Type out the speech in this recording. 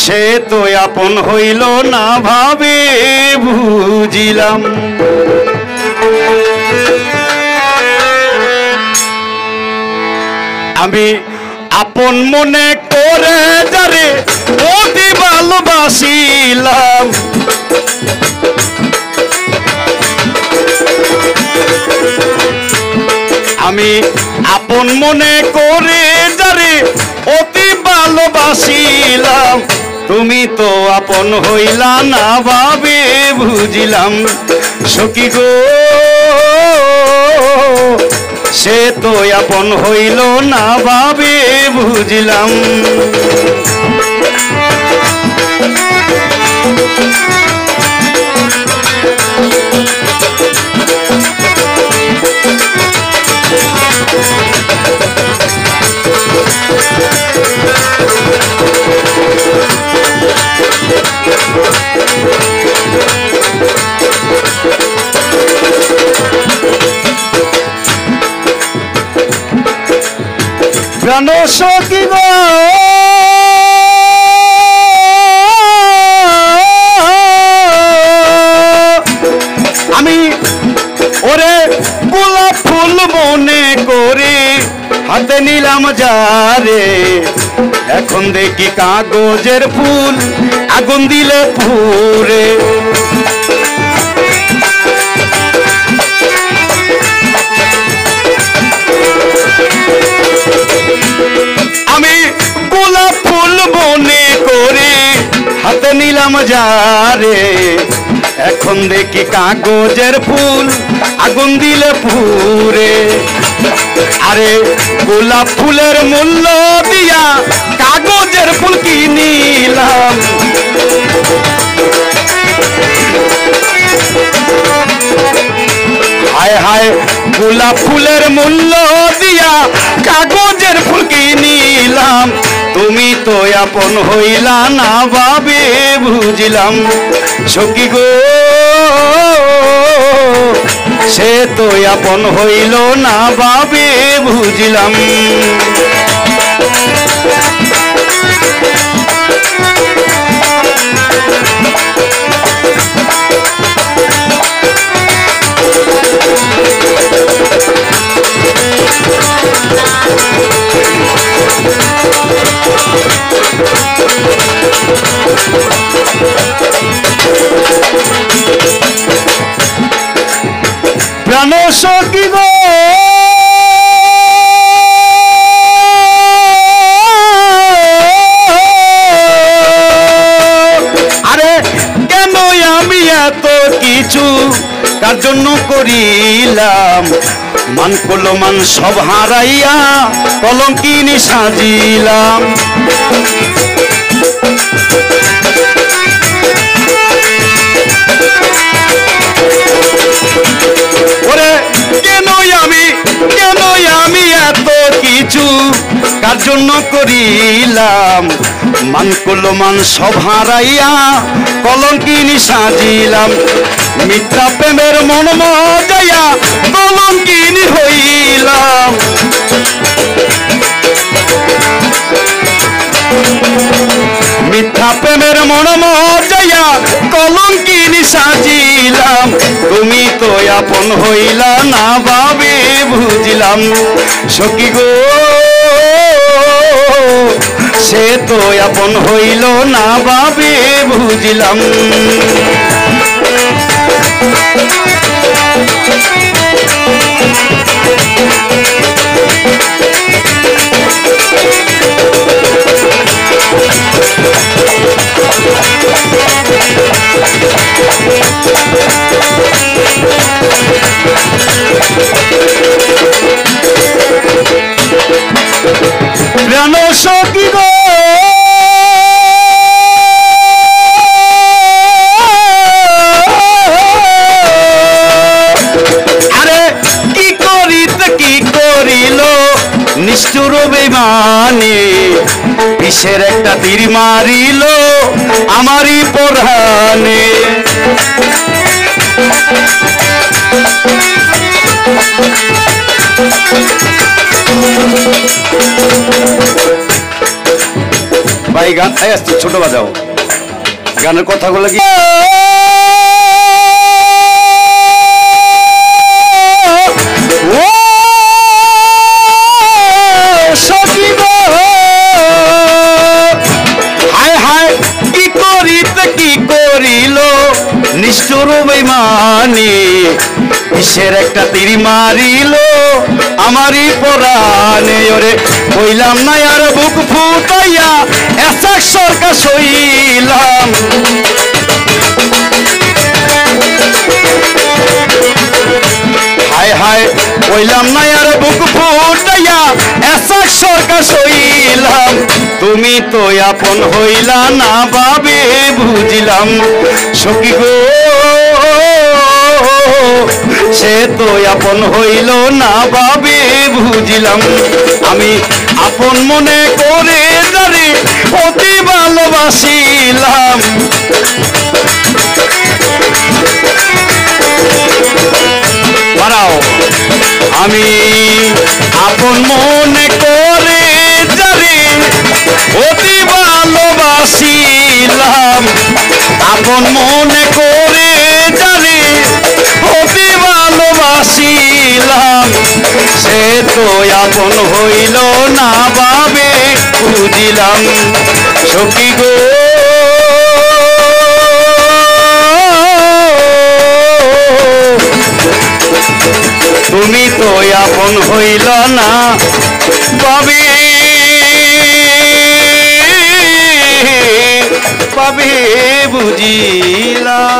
সে তো আপন হইল না ভাবে বুঝিলাম। আমি আপন মনে করে যারে অতি ভালোবাসিলাম, আমি আপন মনে করে যারে অতি ভালোবাসিলাম, তুমি তো আপন হইলা না ভাবে বুঝিলাম। সখী গো সে তো আপন হইল না ভাবে বুঝিলাম। প্রাণ সখী গো আমি ওরে গোলাপ ফুল মনে করে হাতে নিলাম যারে, এখন দেখি কাগজের ফুল আগুন দিলে পুরে। আমি গোলাপ ফুল মনে করে হাতে নিলাম যারে, এখন দেখি কাগজের ফুল আগুন দিলে পুরে। আরে গোলাপ ফুলের মূল্য দিয়া কাগজের ফুল কিনিলাম, হায় হায় গোলাপ ফুলের মূল্য দিয়া কাগজের ফুল কিনিলাম, তুমি তো আপন হইলা না ভাবে বুঝিলাম। সখী গো সে তো আপন হইল না ভাবে বুঝিলাম। প্রাণ সখী গো আরে কেন আমি এত কিছু কার জন্য করিলাম, মান করলো মান সব হারাইয়া কলঙ্কিনী সাজিলাম। ওরে কেন আমি এত কিছু কার জন্য করিলাম, মান করলো মান সব হারাইয়া কলঙ্কিনী সাজিলাম। মিথ্যা প্রেমের মন মজাইয়া কলঙ্কিনী হইলাম, মিথ্যা প্রেমের মন মজাইয়া কলঙ্কিনী সাজিলাম, তুমি তো আপন হইলা না ভাবে বুঝিলাম। সখী গো সে তো আপন হইল না ভাবে বুঝিলাম। প্রাণ সখী গো আরে কি করিল নিষ্ঠুর বেঈমানি, বিষের একটা তীর মারিল আমারই পরাণে। ভাই এই গান ছোট বাজাও গানের কথাগুলো কি হায় হায় কি করিতে কি করিল নিষ্ঠুর বেঈমানি কিসের একটা তীর মারিল আমারই পরাণে ওরে কইলাম না আর বুক ফুটাইয়া এসা সরকার সইলাম হায় হায় কইলাম না আর বুক ফুটাইয়া এসা সরকার সইলাম তুমি তো আপন হইলা না বাবে বুঝিলাম সখী গো সে তো আপন হইল না বাবে বুঝিলাম আমি আপন মনে করে যারে অতি ভালোবাসিলাম আমি আপন মনে করে যারে অতি ভালোবাসিলাম আপন মনে করে যারে অতি ভালোবাসিলাম সে তো আপন হইল না বাবে বুঝিলাম সখী গো তুমি তো আপন হইল না বাবে বাবে বুঝিলাম